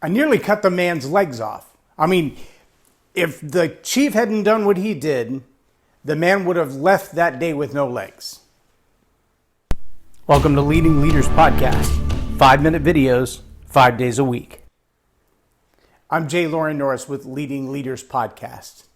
I nearly cut the man's legs off. I mean, if the chief hadn't done what he did, the man would have left that day with no legs. Welcome to Leading Leaders Podcast. 5-minute videos, 5 days a week. I'm Loren Norris with Leading Leaders Podcast.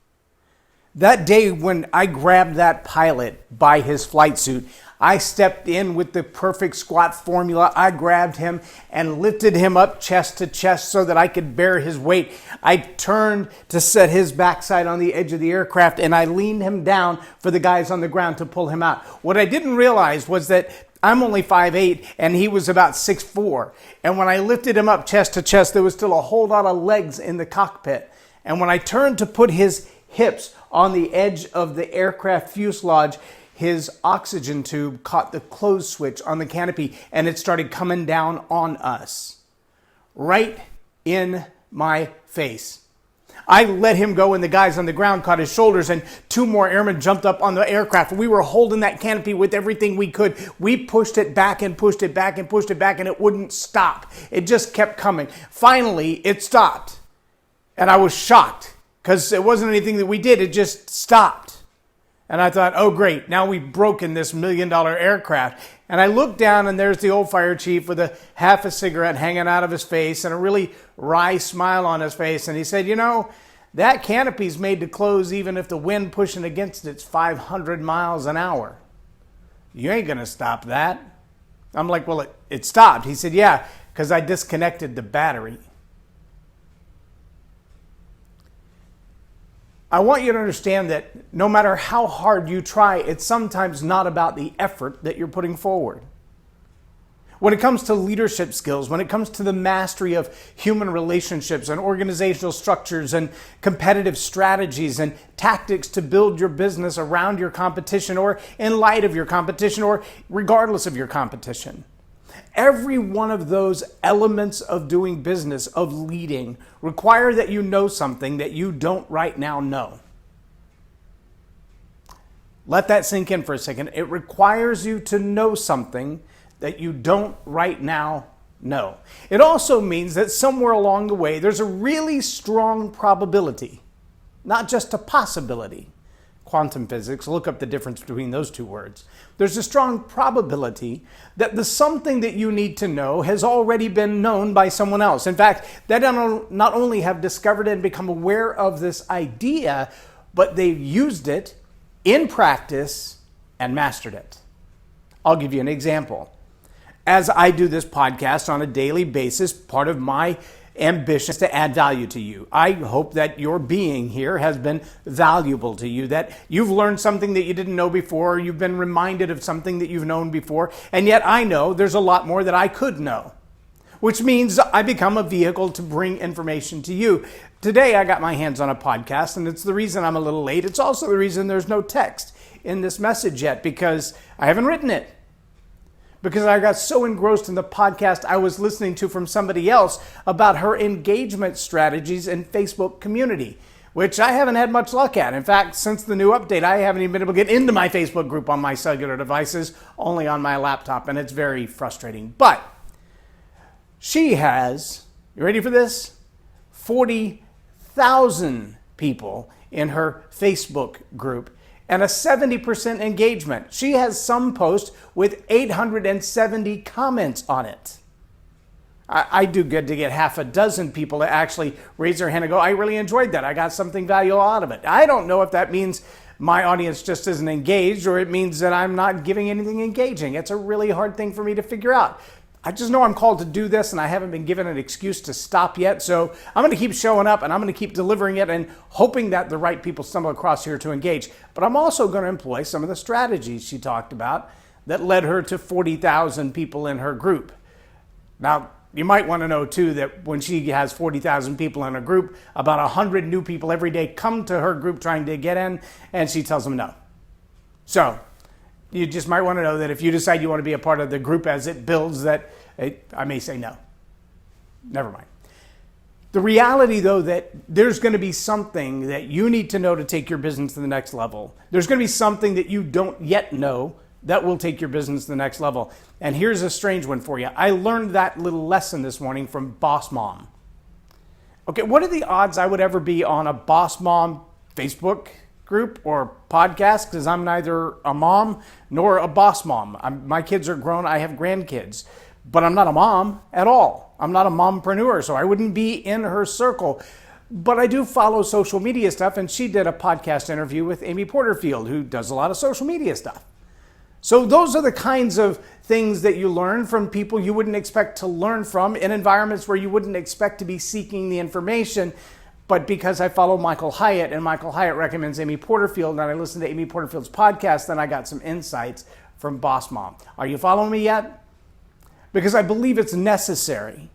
That day when I grabbed that pilot by his flight suit, I stepped in with the perfect squat formula. I grabbed him and lifted him up chest to chest so that I could bear his weight. I turned to set his backside on the edge of the aircraft and I leaned him down for the guys on the ground to pull him out. What I didn't realize was that I'm only 5'8" and he was about 6'4". And when I lifted him up chest to chest, there was still a whole lot of legs in the cockpit. And when I turned to put his hips on the edge of the aircraft fuselage, his oxygen tube caught the close switch on the canopy and it started coming down on us. Right in my face. I let him go and the guys on the ground caught his shoulders and 2 more airmen jumped up on the aircraft. We were holding that canopy with everything we could. We pushed it back and pushed it back and pushed it back and it wouldn't stop. It just kept coming. Finally, it stopped. And I was shocked because it wasn't anything that we did. It just stopped. And I thought, oh great, now we've broken this $1 million aircraft. And I looked down and there's the old fire chief with half a cigarette hanging out of his face and a really wry smile on his face. And he said, you know, that canopy's made to close even if the wind pushing against it's 500 miles an hour. You ain't gonna stop that. I'm like, well, it stopped. He said, yeah, because I disconnected the battery. I want you to understand that no matter how hard you try, it's sometimes not about the effort that you're putting forward. When it comes to leadership skills, when it comes to the mastery of human relationships and organizational structures and competitive strategies and tactics to build your business around your competition or in light of your competition or regardless of your competition, every one of those elements of doing business, of leading, require that you know something that you don't right now know. Let that sink in for a second. It requires you to know something that you don't right now know. It also means that somewhere along the way, there's a really strong probability, not just a possibility. Quantum physics, look up the difference between those two words. There's a strong probability that the something that you need to know has already been known by someone else. In fact, they not only have discovered and become aware of this idea, but they've used it in practice and mastered it. I'll give you an example. As I do this podcast on a daily basis, part of my ambition is to add value to you. I hope that your being here has been valuable to you, that you've learned something that you didn't know before, or you've been reminded of something that you've known before, and yet I know there's a lot more that I could know, which means I become a vehicle to bring information to you. Today I got my hands on a podcast, and it's the reason I'm a little late. It's also the reason there's no text in this message yet, because I haven't written it. Because I got so engrossed in the podcast I was listening to from somebody else about her engagement strategies in Facebook community, which I haven't had much luck at. In fact, since the new update, I haven't even been able to get into my Facebook group on my cellular devices, only on my laptop, and it's very frustrating. But she has, you ready for this? 40,000 people in her Facebook group and a 70% engagement. She has some post with 870 comments on it. I do good to get half a dozen people to actually raise their hand and go, I really enjoyed that. I got something valuable out of it. I don't know if that means my audience just isn't engaged or it means that I'm not giving anything engaging. It's a really hard thing for me to figure out. I just know I'm called to do this and I haven't been given an excuse to stop yet. So I'm going to keep showing up and I'm going to keep delivering it and hoping that the right people stumble across here to engage. But I'm also going to employ some of the strategies she talked about that led her to 40,000 people in her group. Now, you might want to know too that when she has 40,000 people in a group, about 100 new people every day come to her group trying to get in and she tells them no. So you just might want to know that if you decide you want to be a part of the group as it builds, that I may say no. Never mind. The reality, though, that there's going to be something that you need to know to take your business to the next level. There's going to be something that you don't yet know that will take your business to the next level. And here's a strange one for you. I learned that little lesson this morning from Boss Mom. Okay, what are the odds I would ever be on a Boss Mom Facebook group or podcast? Because I'm neither a mom nor a boss mom. My kids are grown. I have grandkids. But I'm not a mom at all. I'm not a mompreneur, so I wouldn't be in her circle. But I do follow social media stuff, and she did a podcast interview with Amy Porterfield, who does a lot of social media stuff. So those are the kinds of things that you learn from people you wouldn't expect to learn from in environments where you wouldn't expect to be seeking the information. But because I follow Michael Hyatt, and Michael Hyatt recommends Amy Porterfield, and I listened to Amy Porterfield's podcast, then I got some insights from Boss Mom. Are you following me yet? Because I believe it's necessary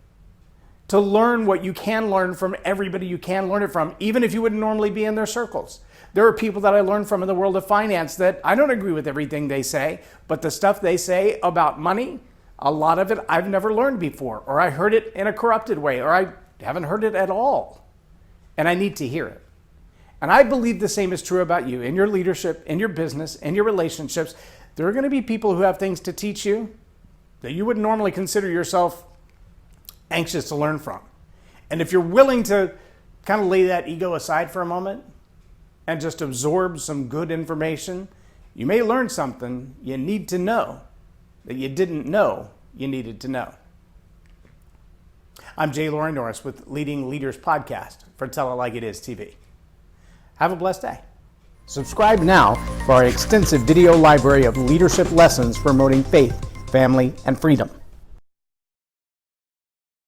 to learn what you can learn from everybody you can learn it from, even if you wouldn't normally be in their circles. There are people that I learn from in the world of finance that I don't agree with everything they say, but the stuff they say about money, a lot of it I've never learned before, or I heard it in a corrupted way, or I haven't heard it at all, and I need to hear it. And I believe the same is true about you, in your leadership, in your business, in your relationships. There are going to be people who have things to teach you that you wouldn't normally consider yourself anxious to learn from. And if you're willing to kind of lay that ego aside for a moment and just absorb some good information, you may learn something you need to know that you didn't know you needed to know. I'm Loren Norris with Leading Leaders Podcast for Tell It Like It Is TV. Have a blessed day. Subscribe now for our extensive video library of leadership lessons promoting faith, family, and freedom.